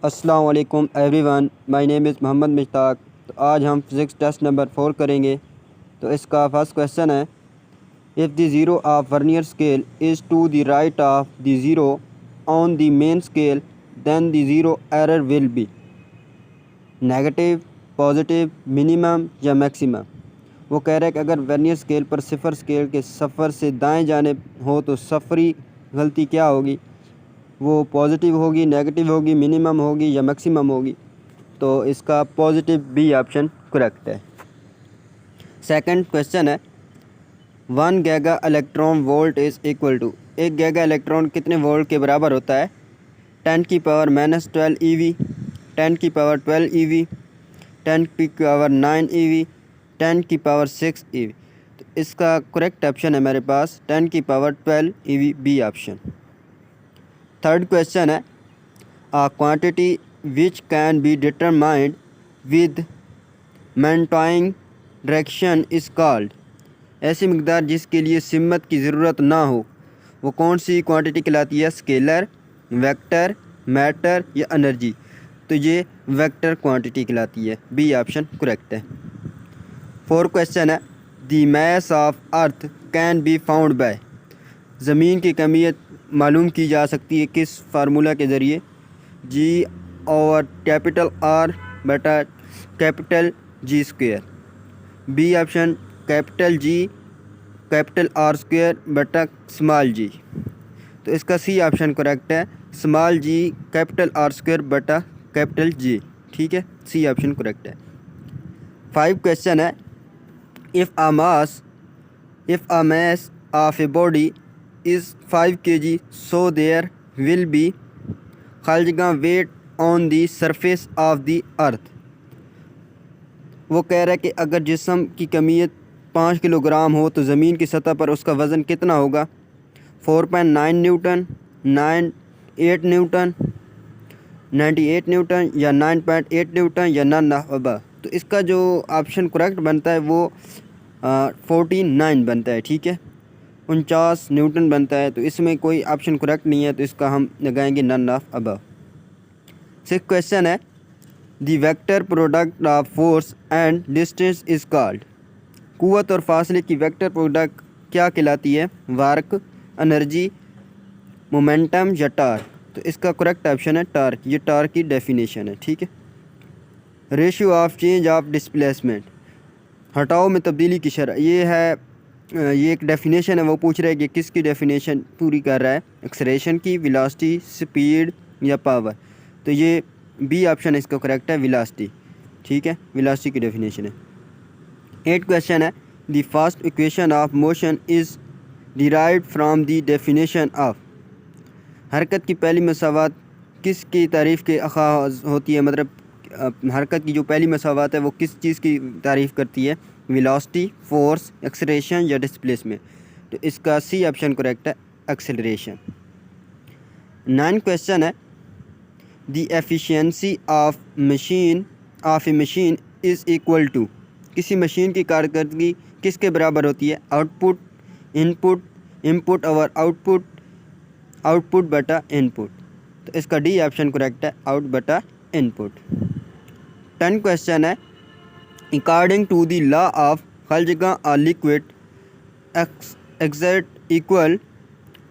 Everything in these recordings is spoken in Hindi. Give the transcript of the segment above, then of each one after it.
अस्सलाम वालेकुम everyone, my name is Mohammad Mushtaq. तो आज हम फिज़िक्स टेस्ट नंबर 4 करेंगे। तो इसका फर्स्ट क्वेश्चन है, if the zero of vernier scale is to the right of the zero on the main scale then the zero error will be negative, positive, minimum या मैक्सिमम। वो कह रहा है कि अगर वर्नियर स्केल पर सिफर स्केल के सफ़र से दाएं जाने हो तो सफरी गलती क्या होगी? वो पॉजिटिव होगी, नेगेटिव होगी, मिनिमम होगी या मैक्सिमम होगी? तो इसका पॉजिटिव बी ऑप्शन करेक्ट है। सेकंड क्वेश्चन है, 1 giga electron volt is equal to, 1 giga electron कितने वोल्ट के बराबर होता है? 10⁻⁻12 EV, 10⁻12 EV, 10⁻9 EV, 10⁻6 EV। तो इसका करेक्ट ऑप्शन है मेरे पास 10⁻12 EV, B option. Third question है, a quantity which can be determined with maintaining direction is called, ऐसी मकदार जिसके लिए सिमत की ज़रूरत ना हो वो कौन सी क्वांटिटी कहलाती है? स्केलर, वेक्टर, मैटर या एनर्जी? तो ये वेक्टर क्वांटिटी कहलाती है, बी ऑप्शन करेक्ट है। फोर्थ क्वेश्चन है, the mass of earth can be found by, ज़मीन की कमियत मालूम की जा सकती है किस फार्मूला के ज़रिए? जी ओवर कैपिटल आर बटा capital G square, B option capital G capital R square बटा स्मॉल जी। तो इसका सी ऑप्शन करेक्ट है, small G capital R square बटा कैपिटल जी। ठीक है, सी ऑप्शन करेक्ट है। 5 क्वेश्चन है, if a mass of a body is 5 kg, so there will be खालिगा weight on the surface of the earth। वो कह रहा है कि अगर जिस्म की कमियत 5 किलोग्राम हो तो ज़मीन की सतह पर उसका वज़न कितना होगा? 4.9 न्यूटन, 98 न्यूटन, 98 न्यूटन या 9.8 न्यूटन या नन ऑफ अबव। तो इसका जो ऑप्शन करेक्ट बनता है वो 49 बनता है। ठीक है, 49 न्यूटन बनता है। तो इसमें कोई ऑप्शन करेक्ट नहीं है, तो इसका हम लगाएंगे नन ऑफ अबव। 6 क्वेश्चन है, the vector product of force and distance is called, क़ुव्वत और फासले की वेक्टर प्रोडक्ट क्या कहलाती है? वर्क, एनर्जी, मोमेंटम या टार्क? तो इसका करेक्ट ऑप्शन है टार्क, ये टार्क की डेफिनेशन है। ठीक है, ratio of change of displacement, हटाओ में तब्दीली की शरह, ये है, ये एक डेफिनेशन है। वो पूछ रहा है कि किसकी डेफिनेशन पूरी कर रहा है? एक्सेलरेशन की, वेलोसिटी, स्पीड या पावर? तो ये बी ऑप्शन इसका करेक्ट है, वेलोसिटी। ठीक है, वेलोसिटी की डेफिनेशन है। 8 क्वेश्चन है, the first equation of motion is derived from the definition of, हरकत की पहली मसावत किसकी तारीफ़ के आगाज़ होती है? मतलब हरकत की जो पहली मसावत है वो किस चीज़ की तारीफ़ करती है? वेलोसिटी, फोर्स, एक्सेलरेशन या डिस्प्लेसमेंट? तो इसका सी ऑप्शन करेक्ट है, एक्सेलरेशन। 9 क्वेश्चन है, the efficiency of a machine is equal to, किसी मशीन की कारकर्दगी किसके बराबर होती है? आउटपुट, इनपुट, इनपुट और आउटपुट, आउटपुट बटा इनपुट? तो इसका डी ऑप्शन करेक्ट है, आउट बटा इनपुट। 10 क्वेश्चन है, according to the law of खालिगा a liquid exert equal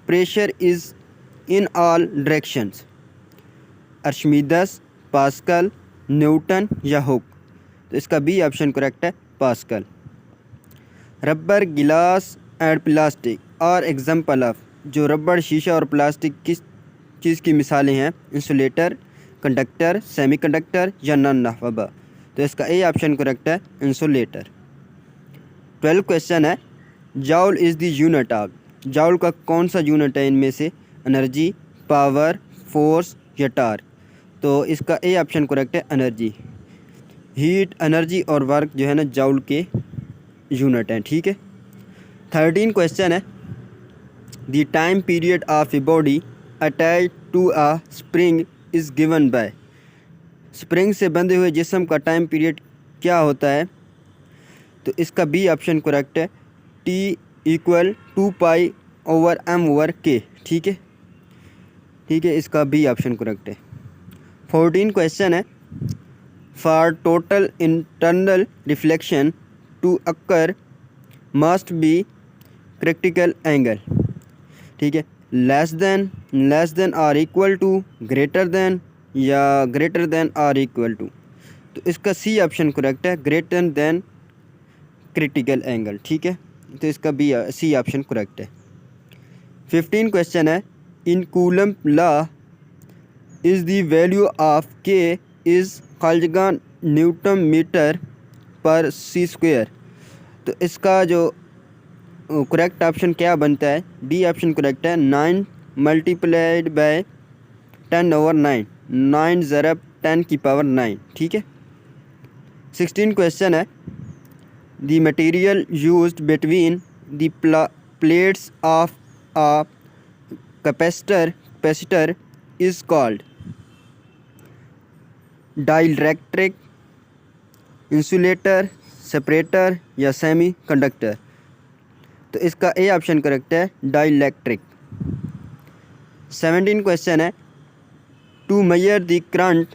pressure is in all directions, अर्शमीदस, pascal, Newton या हुक? तो इसका बी ऑप्शन करेक्ट है, पास्कल। रबर, गिलास एंड प्लास्टिक और एग्जाम्पल ऑफ, जो रबड़, शीशा और प्लास्टिक किस चीज़ की मिसालें हैं? इंसुलेटर, कंडक्टर, सेमीकंडक्टर या नन ऑफ अबव? तो इसका ए ऑप्शन करेक्ट है, इंसुलेटर। 12 क्वेश्चन है, joule is the unit of, joule का कौन सा यूनिट है इनमें से? एनर्जी, पावर, फोर्स या टार्क? तो इसका ए ऑप्शन करेक्ट है, एनर्जी। हीट, एनर्जी और वर्क जो है ना जाउल के यूनिट हैं। ठीक है। 13 क्वेश्चन है, the time period of a body attach to a spring is given by, spring से बंधे हुए जिस्म का टाइम पीरियड क्या होता है? तो इसका बी ऑप्शन करेक्ट है, टी इक्वल 2π/m/k। ठीक है, इसका बी ऑप्शन करेक्ट है। 14 क्वेश्चन है, for total internal reflection to occur must be critical angle. ठीक है, less than or equal to, greater than या greater than or equal to. तो इसका सी ऑप्शन करेक्ट है, ग्रेटर देन क्रिटिकल एंगल। ठीक है, तो इसका बी सी ऑप्शन करेक्ट है। 15 क्वेश्चन है, इन coulomb law is the value of के इज़ खालजगा न्यूटन मीटर पर सी स्क्वायर। तो इसका जो करेक्ट ऑप्शन क्या बनता है, डी ऑप्शन करेक्ट है, 9 मल्टीप्लाइड बाय 10/9, 9 ज़रब 10 की पावर 9। ठीक है। 16 क्वेश्चन है, the material used between the plates of a capacitor is called dielectric, insulator, separator या सेमी कंडक्टर। तो इसका ए ऑप्शन करेक्ट है, डाइलेक्ट्रिक। 17 क्वेश्चन है, to measure the current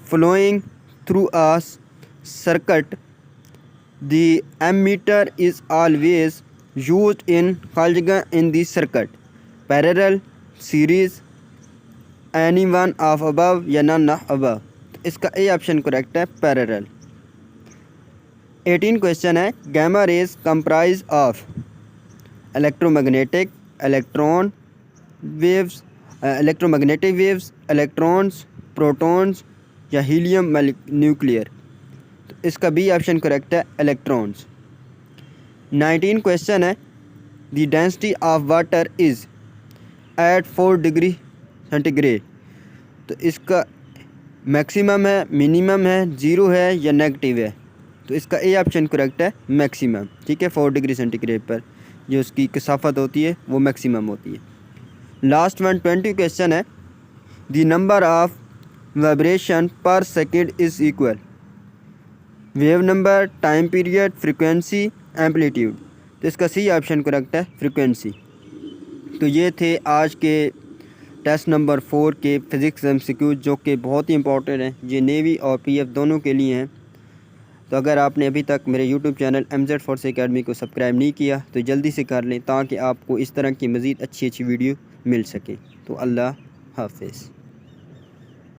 flowing through a circuit the ammeter is always used in खालजगा in the circuit, parallel, series, any one of above या नन ऑफ अबव। तो इसका ए ऑप्शन करेक्ट है, पैरेलल। 18 क्वेश्चन है, gamma raise comprise of electromagnetic waves, electrons, protons या हीलियम न्यूक्लियर। तो इसका बी ऑप्शन करेक्ट है, इलेक्ट्रॉन्स। 19 क्वेश्चन है, the density of water is at 4 degree centigrade. तो इसका मैक्सिमम है, मिनिमम है, ज़ीरो है या नेगेटिव है। तो इसका ए ऑप्शन करेक्ट है, मैक्सिमम। ठीक है, 4 डिग्री सेंटीग्रेड पर जो उसकी कसाफत होती है वो मैक्सिमम होती है। लास्ट 120 क्वेश्चन है, द नंबर ऑफ वाइब्रेशन पर second is equal, wave number, time period, frequency, amplitude. तो इसका सी ऑप्शन करेक्ट है, फ्रीक्वेंसी। तो ये थे आज के टेस्ट नंबर 4 के फ़िज़िक्स MCQ, जो कि बहुत ही इंपॉर्टेंट हैं। ये नेवी और PF दोनों के लिए हैं। तो अगर आपने अभी तक मेरे YouTube channel MZ force academy को सब्सक्राइब नहीं किया तो जल्दी से कर लें, ताकि आपको इस तरह की मज़ीद अच्छी वीडियो मिल सके। तो अल्लाह हाफ़िज़।